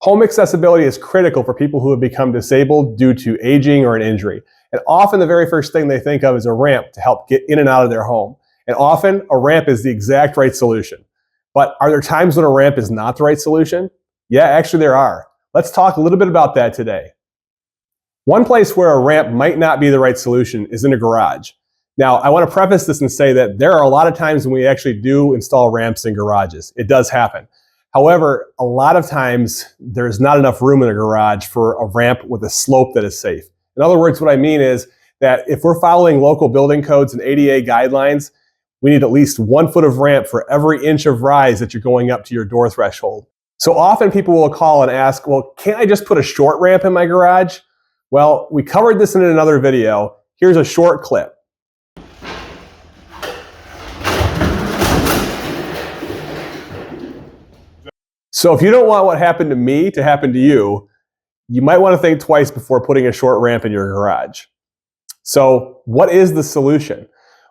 Home accessibility is critical for people who have become disabled due to aging or an injury. And often the very first thing they think of is a ramp to help get in and out of their home. And often a ramp is the exact right solution. But are there times when a ramp is not the right solution? Yeah, actually there are. Let's talk a little bit about that today. One place where a ramp might not be the right solution is in a garage. Now, I want to preface this and say that there are a lot of times when we actually do install ramps in garages. It does happen. However, a lot of times there's not enough room in a garage for a ramp with a slope that is safe. In other words, what I mean is that if we're following local building codes and ADA guidelines, we need at least 1 foot of ramp for every inch of rise that you're going up to your door threshold. So often people will call and ask, well, can't I just put a short ramp in my garage? Well, we covered this in another video. Here's a short clip. So if you don't want what happened to me to happen to you, you might want to think twice before putting a short ramp in your garage. So what is the solution?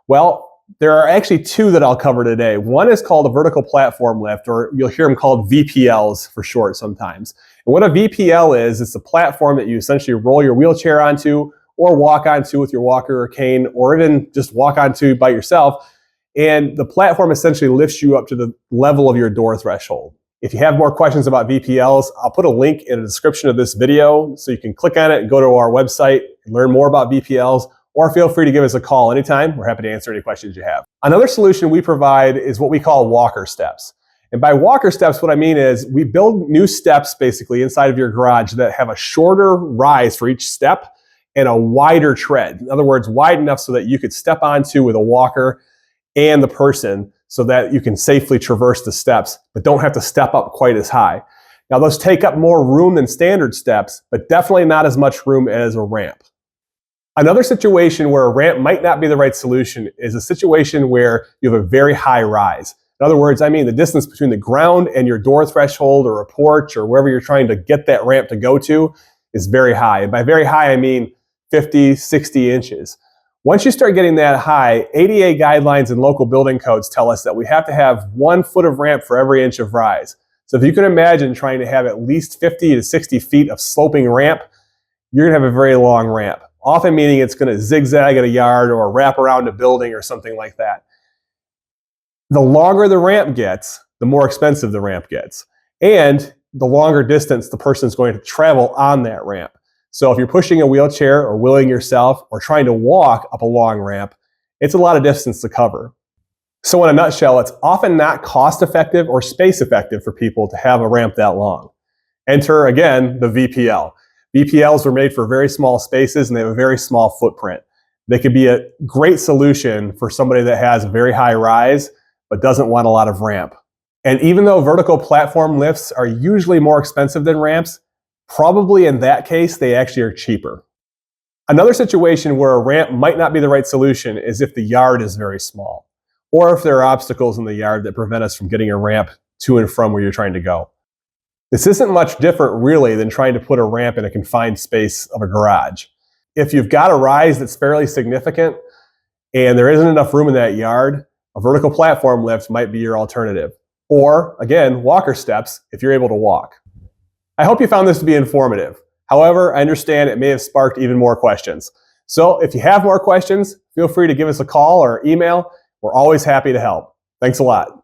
Well, there are actually two that I'll cover today. One is called a vertical platform lift, or you'll hear them called VPLs for short sometimes. And what a VPL is, it's a platform that you essentially roll your wheelchair onto or walk onto with your walker or cane, or even just walk onto by yourself. And the platform essentially lifts you up to the level of your door threshold. If you have more questions about VPLs, I'll put a link in the description of this video so you can click on it and go to our website and learn more about VPLs, or feel free to give us a call anytime. We're happy to answer any questions you have. Another solution we provide is what we call walker steps. And by walker steps, what I mean is we build new steps basically inside of your garage that have a shorter rise for each step and a wider tread. In other words, wide enough so that you could step onto with a walker and the person, so that you can safely traverse the steps, but don't have to step up quite as high. Now, those take up more room than standard steps, but definitely not as much room as a ramp. Another situation where a ramp might not be the right solution is a situation where you have a very high rise. In other words, I mean the distance between the ground and your door threshold or a porch or wherever you're trying to get that ramp to go to is very high. And by very high, I mean 50, 60 inches. Once you start getting that high, ADA guidelines and local building codes tell us that we have to have 1 foot of ramp for every inch of rise. So if you can imagine trying to have at least 50 to 60 feet of sloping ramp, you're gonna have a very long ramp, often meaning it's gonna zigzag at a yard or wrap around a building or something like that. The longer the ramp gets, the more expensive the ramp gets, and the longer distance the person's going to travel on that ramp. So if you're pushing a wheelchair or wheeling yourself or trying to walk up a long ramp, it's a lot of distance to cover. So in a nutshell, it's often not cost effective or space effective for people to have a ramp that long. Enter again the VPL. VPLs were made for very small spaces and they have a very small footprint. They could be a great solution for somebody that has a very high rise but doesn't want a lot of ramp. And even though vertical platform lifts are usually more expensive than ramps, probably in that case, they actually are cheaper. Another situation where a ramp might not be the right solution is if the yard is very small, or if there are obstacles in the yard that prevent us from getting a ramp to and from where you're trying to go. This isn't much different really than trying to put a ramp in a confined space of a garage. If you've got a rise that's fairly significant and there isn't enough room in that yard, a vertical platform lift might be your alternative. Or again, walker steps if you're able to walk. I hope you found this to be informative. However, I understand it may have sparked even more questions. So if you have more questions, feel free to give us a call or email. We're always happy to help. Thanks a lot.